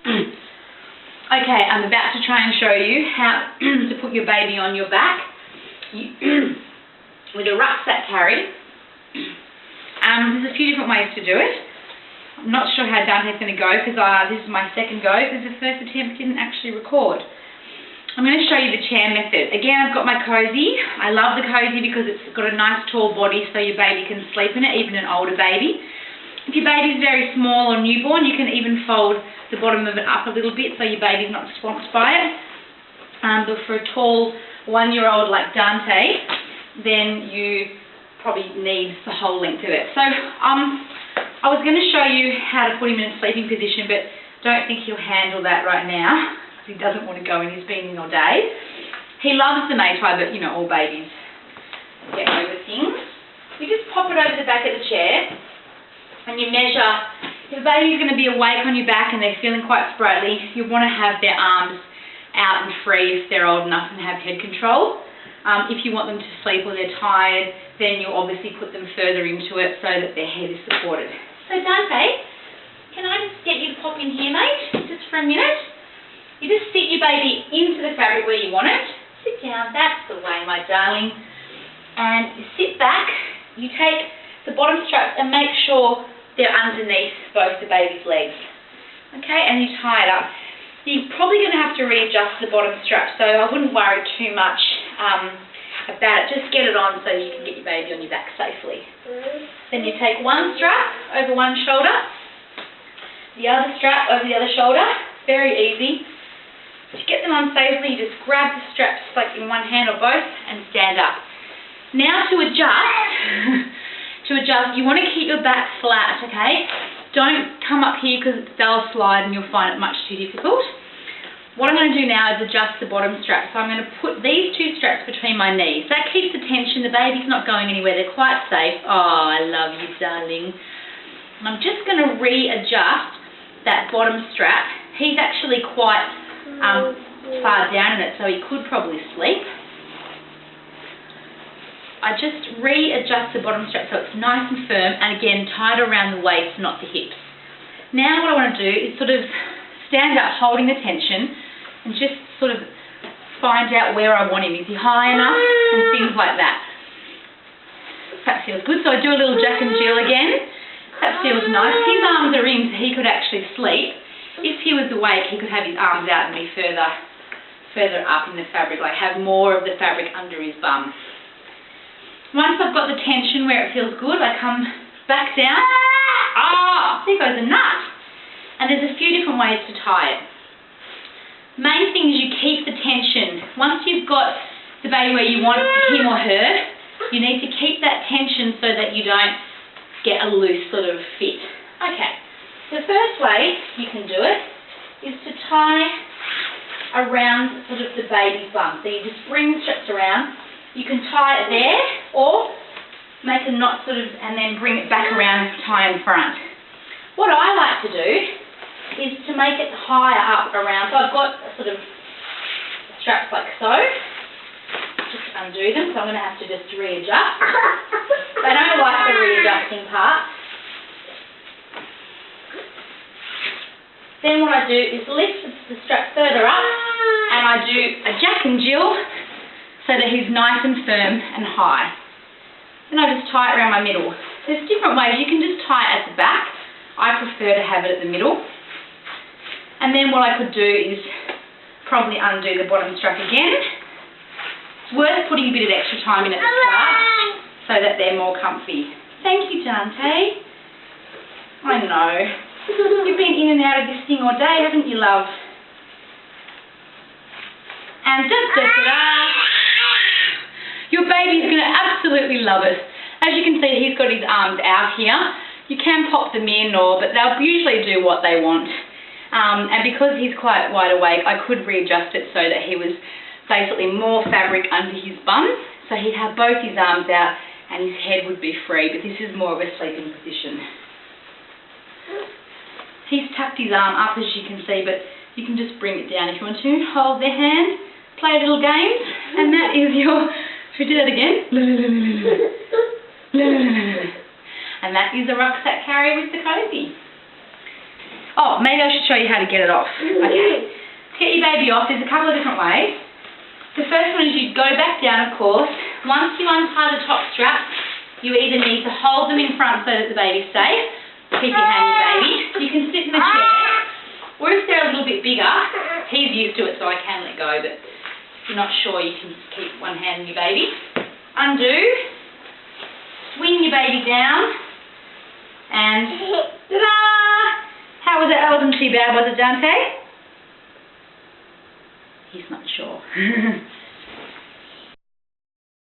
Okay, I'm about to try and show you how to put your baby on your back with a rucksack carry. There's a few different ways to do it. I'm not sure how Dante's going to go because this is my second go because the first attempt didn't actually record. I'm going to show you the chair method. Again, I've got my Kozy. I love the Kozy because it's got a nice tall body so your baby can sleep in it, even an older baby. If your baby's very small or newborn, you can even fold the bottom of it up a little bit so your baby's not swamped by it. But for a tall 1-year-old like Dante, then you probably need the whole length of it. So I was going to show you how to put him in a sleeping position, but don't think he'll handle that right now. He doesn't want to go in, he's been in all day. He loves the Maytai, but you know, all babies get over things. You just pop it over the back of the chair and you measure. If a baby's going to be awake on your back and they're feeling quite sprightly, you want to have their arms out and free if they're old enough and have head control. If you want them to sleep or they're tired, then you'll obviously put them further into it so that their head is supported. So Dante, can I just get you to pop in here, mate, just for a minute? You just sit your baby into the fabric where you want it. Sit down, that's the way, my darling. And you sit back, you take the bottom straps and make sure they're underneath both the baby's legs. Okay, and you tie it up. You're probably going to have to readjust the bottom strap, so I wouldn't worry too much about it. Just get it on so you can get your baby on your back safely. Then you take one strap over one shoulder, the other strap over the other shoulder. Very easy. To get them on safely, you just grab the straps like in one hand or both and stand up. Now to adjust, you want to keep your back flat, okay? Don't come up here because they'll slide and you'll find it much too difficult. What I'm going to do now is adjust the bottom strap. So I'm going to put these two straps between my knees. That keeps the tension. The baby's not going anywhere. They're quite safe. Oh, I love you, darling. And I'm just going to readjust that bottom strap. He's actually quite far down in it, so he could probably sleep. I just readjust the bottom strap so it's nice and firm, and again tied around the waist, not the hips. Now what I want to do is sort of stand up holding the tension and just sort of find out where I want him. Is he high enough? And things like that. That feels good. So I do a little Jack and Jill again. That feels nice. His arms are in so he could actually sleep. If he was awake, he could have his arms out and be further up in the fabric, like have more of the fabric under his bum. Once I've got the tension where it feels good, I come back down. There goes a nut. And there's a few different ways to tie it. Main thing is you keep the tension. Once you've got the baby where you want him or her, you need to keep that tension so that you don't get a loose sort of fit. Okay. The first way you can do it is to tie around sort of the baby's bum. So you just bring the straps around. You can tie it there or make a knot sort of and then bring it back around and tie in front. What I like to do is to make it higher up around. So I've got sort of straps like so. Just undo them. So I'm going to have to just readjust. They don't like the readjusting part. Then what I do is lift the strap further up and I do a Jack and Jill so that he's nice and firm and high. Then I just tie it around my middle. There's different ways. You can just tie it at the back. I prefer to have it at the middle. And then what I could do is probably undo the bottom strap again. It's worth putting a bit of extra time in at the start so that they're more comfy. Thank you, Dante. I know. You've been in and out of this thing all day, haven't you, love? And your baby's going to absolutely love it. As you can see, he's got his arms out here. You can pop them in, but they'll usually do what they want. And because he's quite wide awake, I could readjust it so that he was basically more fabric under his bum. So he'd have both his arms out and his head would be free, but this is more of a sleeping position. He's tucked his arm up, as you can see, but you can just bring it down if you want to. Hold their hand, play little games, and that is your... Should we do that again? And that is a rucksack carry with the Kozy. Oh, maybe I should show you how to get it off. Okay. To get your baby off, there's a couple of different ways. The first one is you go back down, of course. Once you untie the top strap, you either need to hold them in front so that the baby's safe. Keep your hand on your baby. You can sit in the chair. Or if they're a little bit bigger, he's used to it so I can let go, but if you're not sure, you can keep one hand on your baby. Undo. Swing your baby down. And ta-da! How was it? That wasn't too bad, was it, Dante? He's not sure.